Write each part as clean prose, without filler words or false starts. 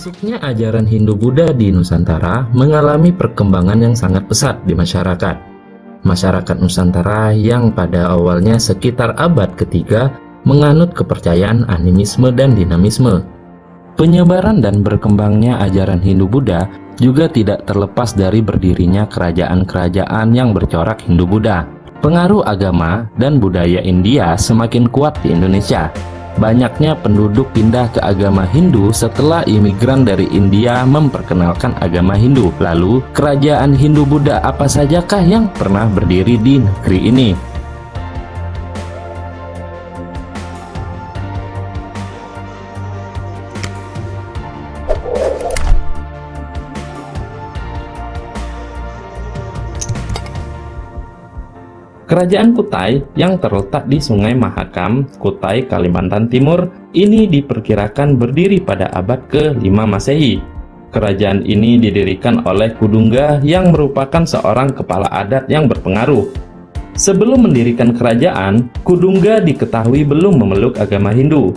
Masuknya ajaran Hindu-Buddha di Nusantara mengalami perkembangan yang sangat pesat di masyarakat. Masyarakat Nusantara yang pada awalnya sekitar abad ketiga menganut kepercayaan animisme dan dinamisme. Penyebaran dan berkembangnya ajaran Hindu-Buddha juga tidak terlepas dari berdirinya kerajaan-kerajaan yang bercorak Hindu-Buddha. Pengaruh agama dan budaya India semakin kuat di Indonesia. Banyaknya penduduk pindah ke agama Hindu setelah imigran dari India memperkenalkan agama Hindu. Lalu, kerajaan Hindu-Buddha apa sajakah yang pernah berdiri di negeri ini? Kerajaan Kutai yang terletak di Sungai Mahakam, Kutai, Kalimantan Timur, ini diperkirakan berdiri pada abad ke-5 Masehi. Kerajaan ini didirikan oleh Kudungga yang merupakan seorang kepala adat yang berpengaruh. Sebelum mendirikan kerajaan, Kudungga diketahui belum memeluk agama Hindu.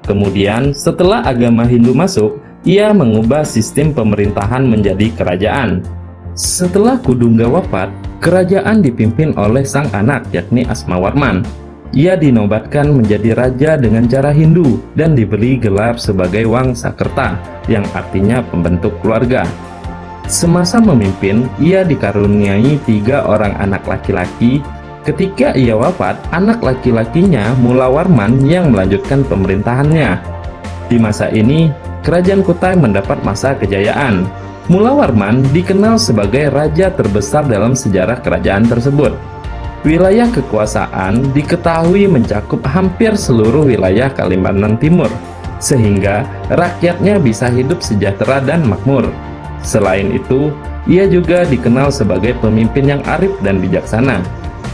Kemudian, setelah agama Hindu masuk, ia mengubah sistem pemerintahan menjadi kerajaan. Setelah Kudungga wafat, kerajaan dipimpin oleh sang anak yakni Asmawarman. Ia dinobatkan menjadi raja dengan cara Hindu dan diberi gelar sebagai Wangsakerta yang artinya pembentuk keluarga. Semasa memimpin, ia dikaruniai 3 orang anak laki-laki. Ketika ia wafat, anak laki-lakinya Mulawarman yang melanjutkan pemerintahannya. Di masa ini, kerajaan Kutai mendapat masa kejayaan. Mulawarman dikenal sebagai raja terbesar dalam sejarah kerajaan tersebut. Wilayah kekuasaan diketahui mencakup hampir seluruh wilayah Kalimantan Timur, sehingga rakyatnya bisa hidup sejahtera dan makmur. Selain itu, ia juga dikenal sebagai pemimpin yang arif dan bijaksana.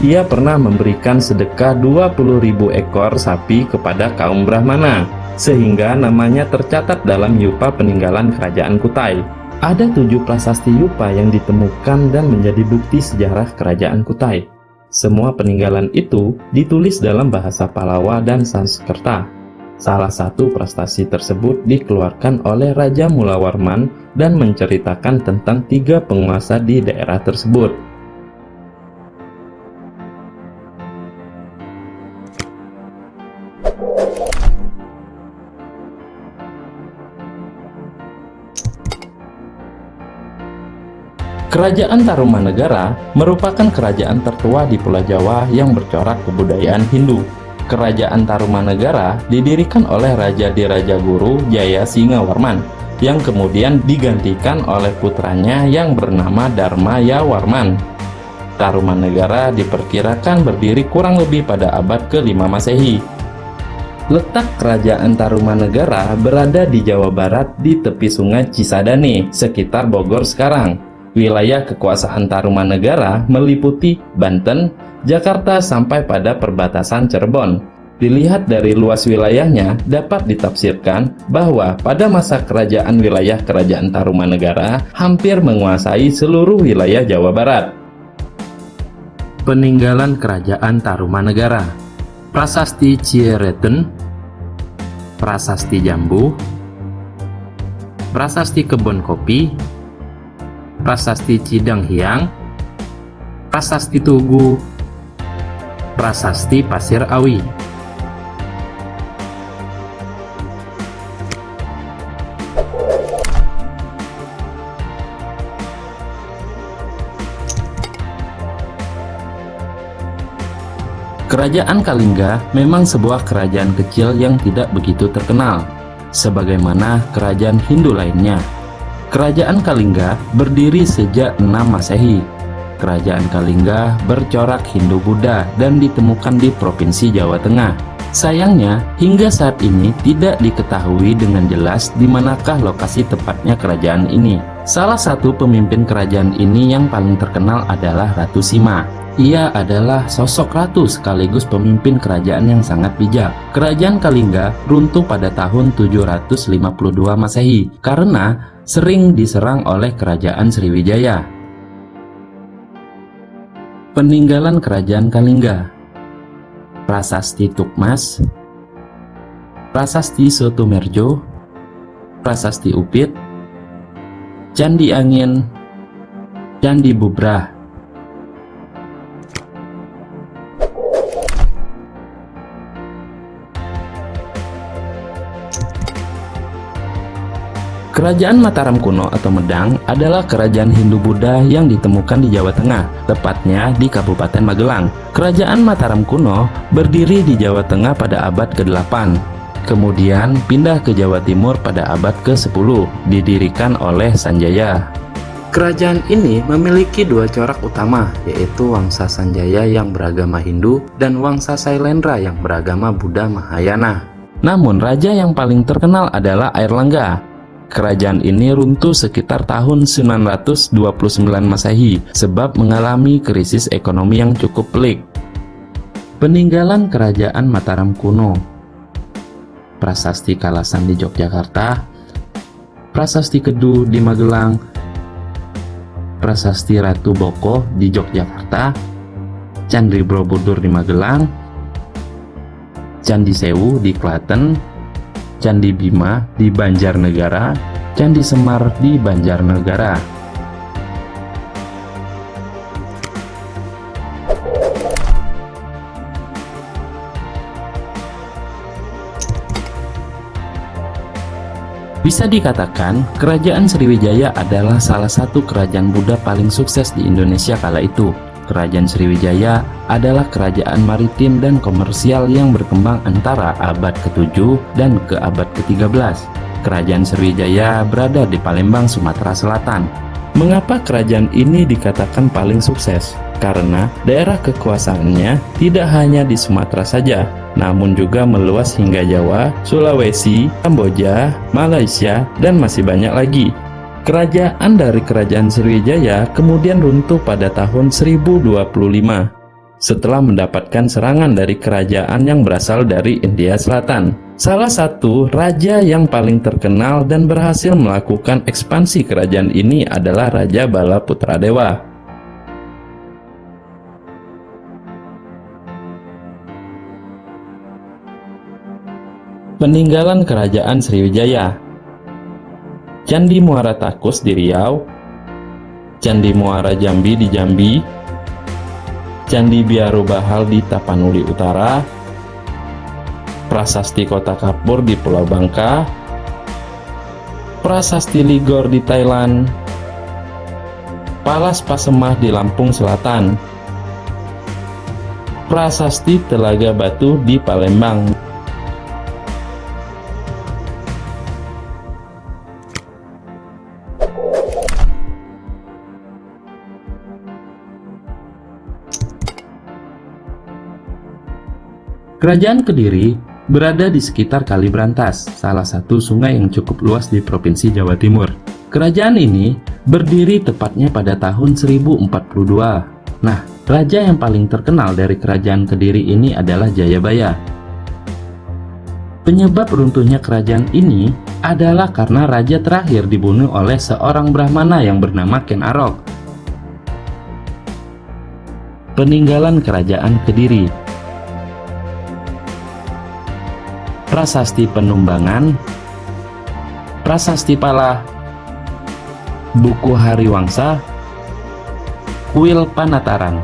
Ia pernah memberikan sedekah 20.000 ekor sapi kepada kaum Brahmana, sehingga namanya tercatat dalam yupa peninggalan kerajaan Kutai. Ada 7 prasasti yupa yang ditemukan dan menjadi bukti sejarah kerajaan Kutai. Semua peninggalan itu ditulis dalam bahasa Palawa dan Sanskerta. Salah satu prasasti tersebut dikeluarkan oleh Raja Mulawarman dan menceritakan tentang 3 penguasa di daerah tersebut. Kerajaan Tarumanegara merupakan kerajaan tertua di Pulau Jawa yang bercorak kebudayaan Hindu. Kerajaan Tarumanegara didirikan oleh Raja Dirajaguru Jaya Singawarman, yang kemudian digantikan oleh putranya yang bernama Dharmayawarman. Tarumanegara diperkirakan berdiri kurang lebih pada abad ke-5 Masehi. Letak kerajaan Tarumanegara berada di Jawa Barat di tepi sungai Cisadane, sekitar Bogor sekarang. Wilayah kekuasaan Tarumanegara meliputi Banten, Jakarta sampai pada perbatasan Cirebon. Dilihat dari luas wilayahnya, dapat ditafsirkan bahwa pada masa kerajaan wilayah kerajaan Tarumanegara hampir menguasai seluruh wilayah Jawa Barat. Peninggalan kerajaan Tarumanegara: Prasasti Ciareten, Prasasti Jambu, Prasasti Kebon Kopi, Prasasti Cidanghiang, Prasasti Tugu, Prasasti Pasir Awi. Kerajaan Kalingga memang sebuah kerajaan kecil yang tidak begitu terkenal, sebagaimana kerajaan Hindu lainnya. Kerajaan Kalingga berdiri sejak 6 Masehi. Kerajaan Kalingga bercorak Hindu-Buddha dan ditemukan di Provinsi Jawa Tengah. Sayangnya, hingga saat ini tidak diketahui dengan jelas di manakah lokasi tepatnya kerajaan ini. Salah satu pemimpin kerajaan ini yang paling terkenal adalah Ratu Sima. Ia adalah sosok ratu sekaligus pemimpin kerajaan yang sangat bijak. Kerajaan Kalingga runtuh pada tahun 752 Masehi karena sering diserang oleh kerajaan Sriwijaya. Peninggalan kerajaan Kalingga: Prasasti Tukmas, Prasasti Sotomerjo, Prasasti Upit, Candi Angin, Candi Bubrah. Kerajaan Mataram kuno atau Medang adalah kerajaan Hindu-Buddha yang ditemukan di Jawa Tengah, tepatnya di Kabupaten Magelang. Kerajaan Mataram kuno berdiri di Jawa Tengah pada abad ke-8. Kemudian pindah ke Jawa Timur pada abad ke-10, didirikan oleh Sanjaya. Kerajaan ini memiliki dua corak utama, yaitu Wangsa Sanjaya yang beragama Hindu dan Wangsa Sailendra yang beragama Buddha Mahayana. Namun raja yang paling terkenal adalah Airlangga. Kerajaan ini runtuh sekitar tahun 929 Masehi sebab mengalami krisis ekonomi yang cukup pelik. Peninggalan Kerajaan Mataram kuno. Prasasti Kalasan di Yogyakarta, Prasasti Kedu di Magelang, Prasasti Ratu Boko di Yogyakarta, Candi Borobudur di Magelang, Candi Sewu di Klaten, Candi Bima di Banjarnegara, Candi Semar di Banjarnegara. Bisa dikatakan, Kerajaan Sriwijaya adalah salah satu kerajaan Buddha paling sukses di Indonesia kala itu. Kerajaan Sriwijaya adalah kerajaan maritim dan komersial yang berkembang antara abad ke-7 dan ke abad ke-13. Kerajaan Sriwijaya berada di Palembang, Sumatera Selatan. Mengapa kerajaan ini dikatakan paling sukses? Karena daerah kekuasaannya tidak hanya di Sumatera saja, namun juga meluas hingga Jawa, Sulawesi, Kamboja, Malaysia, dan masih banyak lagi. Kerajaan dari Kerajaan Sriwijaya kemudian runtuh pada tahun 1025 setelah mendapatkan serangan dari kerajaan yang berasal dari India Selatan. Salah satu raja yang paling terkenal dan berhasil melakukan ekspansi kerajaan ini adalah Raja Bala Putradewa. Peninggalan Kerajaan Sriwijaya. Candi Muara Takus di Riau, Candi Muara Jambi di Jambi, Candi Biaro Bahal di Tapanuli Utara, Prasasti Kota Kapur di Pulau Bangka, Prasasti Ligor di Thailand, Palas Pasemah di Lampung Selatan, Prasasti Telaga Batu di Palembang. Kerajaan Kediri berada di sekitar Kali Brantas, salah satu sungai yang cukup luas di Provinsi Jawa Timur. Kerajaan ini berdiri tepatnya pada tahun 1042. Nah, raja yang paling terkenal dari Kerajaan Kediri ini adalah Jayabaya. Penyebab runtuhnya kerajaan ini adalah karena raja terakhir dibunuh oleh seorang Brahmana yang bernama Ken Arok. Peninggalan Kerajaan Kediri. Prasasti Penumbangan, Prasasti Pala, Buku Hariwangsa, Kuil Panataran.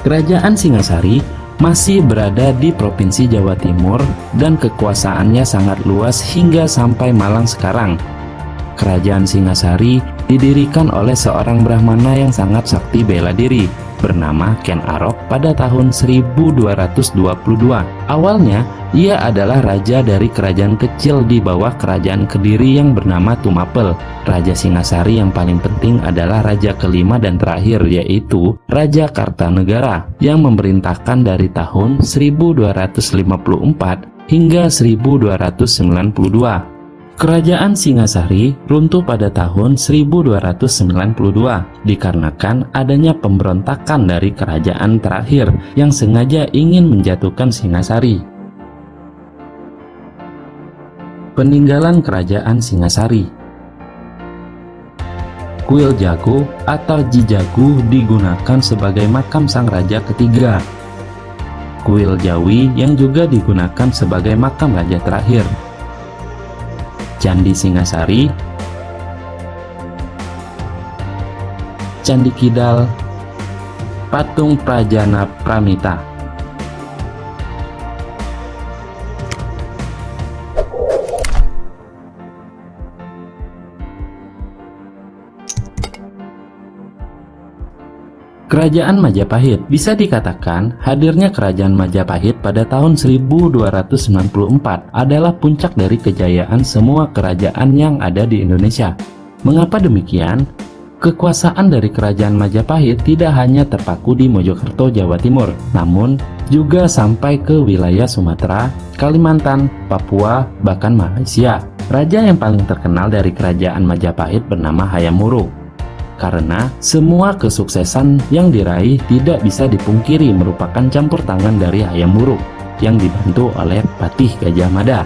Kerajaan Singasari masih berada di Provinsi Jawa Timur dan kekuasaannya sangat luas hingga sampai Malang sekarang. Kerajaan Singasari didirikan oleh seorang Brahmana yang sangat sakti bela diri bernama Ken Arok pada tahun 1222. Awalnya, ia adalah raja dari kerajaan kecil di bawah Kerajaan Kediri yang bernama Tumapel. Raja Singasari yang paling penting adalah raja kelima dan terakhir, yaitu Raja Kartanegara yang memerintahkan dari tahun 1254 hingga 1292. Kerajaan Singasari runtuh pada tahun 1292 dikarenakan adanya pemberontakan dari kerajaan terakhir yang sengaja ingin menjatuhkan Singasari. Peninggalan Kerajaan Singasari. Kuil Jago atau Jijagu digunakan sebagai makam sang raja ketiga. Kuil Jawi yang juga digunakan sebagai makam raja terakhir. Candi Singasari, Candi Kidal, Patung Prajana Pramita. Kerajaan Majapahit. Bisa dikatakan hadirnya Kerajaan Majapahit pada tahun 1294 adalah puncak dari kejayaan semua kerajaan yang ada di Indonesia. Mengapa demikian? Kekuasaan dari Kerajaan Majapahit tidak hanya terpaku di Mojokerto, Jawa Timur, namun juga sampai ke wilayah Sumatera, Kalimantan, Papua, bahkan Malaysia. Raja yang paling terkenal dari Kerajaan Majapahit bernama Hayam Wuruk. Karena semua kesuksesan yang diraih tidak bisa dipungkiri merupakan campur tangan dari Hayam Wuruk yang dibantu oleh Patih Gajah Mada.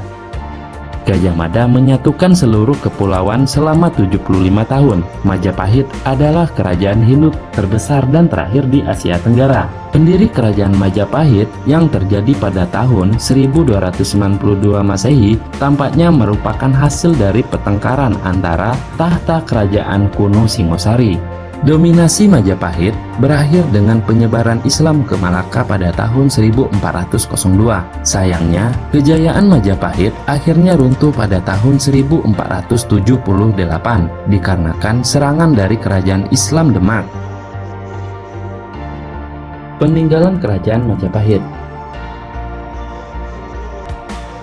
Gajah Mada menyatukan seluruh kepulauan selama 75 tahun. Majapahit adalah kerajaan Hindu terbesar dan terakhir di Asia Tenggara. Pendiri Kerajaan Majapahit yang terjadi pada tahun 1292 Masehi tampaknya merupakan hasil dari pertengkaran antara tahta kerajaan kuno Singosari. Dominasi Majapahit berakhir dengan penyebaran Islam ke Malaka pada tahun 1402. Sayangnya, kejayaan Majapahit akhirnya runtuh pada tahun 1478 dikarenakan serangan dari kerajaan Islam Demak. Peninggalan Kerajaan Majapahit.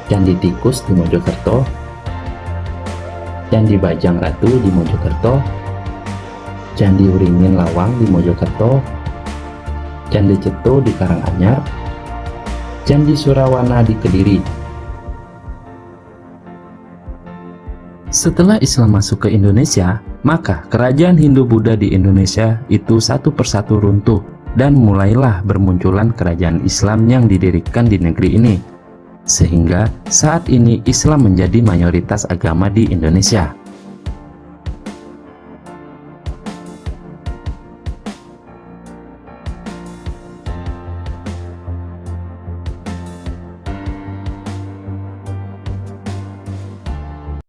Candi Tikus di Mojokerto, Candi Bajang Ratu di Mojokerto, Candi Uringin Lawang di Mojokerto, Candi Ceto di Karanganyar, Candi Surawana di Kediri. Setelah Islam masuk ke Indonesia, maka kerajaan Hindu-Buddha di Indonesia itu satu persatu runtuh dan mulailah bermunculan kerajaan Islam yang didirikan di negeri ini. Sehingga saat ini Islam menjadi mayoritas agama di Indonesia.